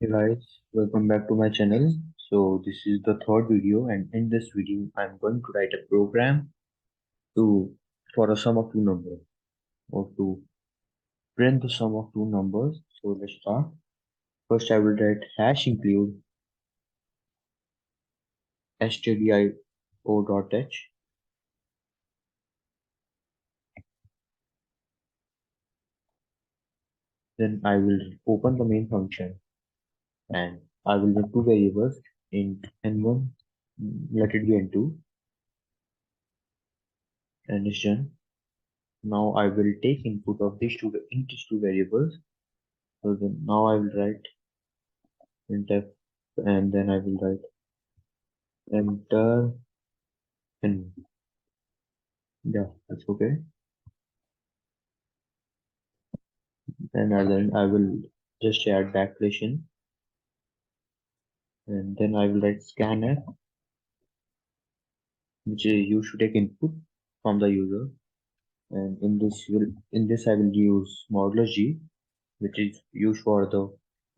Hey guys, welcome back to my channel. So this is the third video, and in this video I'm going to write a program to for a sum of two numbers, or to print the sum of two numbers. So let's start. First I will write hash include stdio.h. Then I will open the main function, and I will make two variables, int n1, let it be n2, and it's done. Now I will take input of these two variables. So then now I will write printf, and then I will write enter and yeah, that's okay. And then I will just add backslash in, and then I will write scanf, which is used to take input from the user. And in this I will use modulus g, which is used for the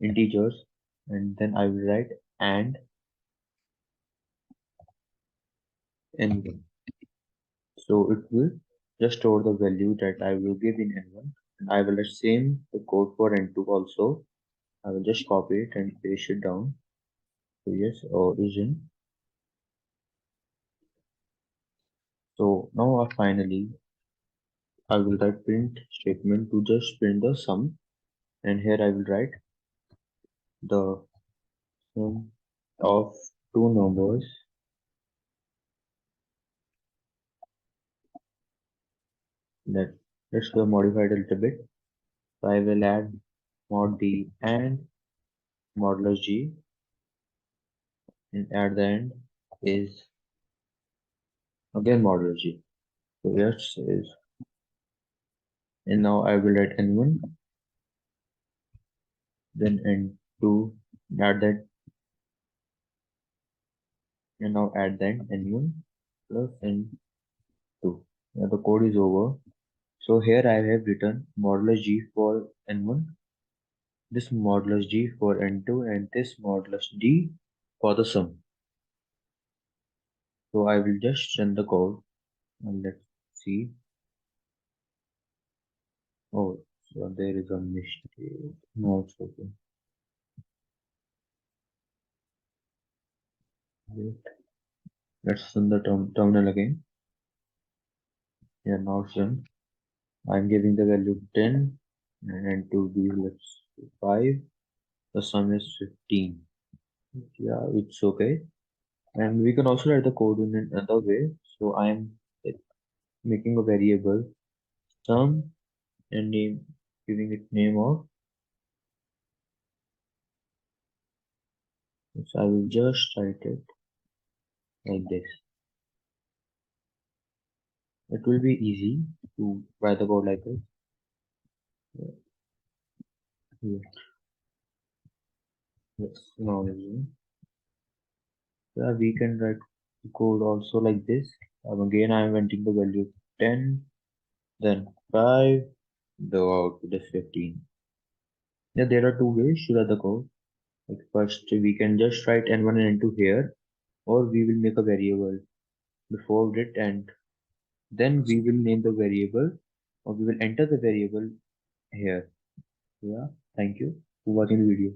integers. And then I will write and n1. So it will just store the value that I will give in n1. And I will write same the code for n2 also. I will just copy it and paste it down. So yes, origin. So now finally I will write print statement to just print the sum, and here I will write the sum of two numbers that let's go modify it a little bit. So I will add mod d and modulus g, and at the end is again modulus g. So yes is, and now I will write n1, then n2, add that, and now add then n1 plus n2. Now the code is over. So here I have written modulus g for n1, this modulus g for n2, and this modulus d for the sum. So I will just run the code and let's see. Oh, so there is a mistake. No, it's okay. Wait. Let's run the terminal again. Yeah, now it's done. I'm giving the value 10 and n2 be let's 5. The sum is 15. Yeah, it's okay. And we can also write the code in another way. So I'm making a variable sum and giving it name of. So I will just write it like this. It will be easy to write the code like this. Yeah. Yes. Now yeah, we can write the code also like this. Again, I am entering the value 10, then 5, the output is 15. Yeah, there are two ways to write the code. Like first, we can just write n1 and n2 here, or we will make a variable before it, and then we will name the variable, or we will enter the variable here. Yeah, thank you for watching the video.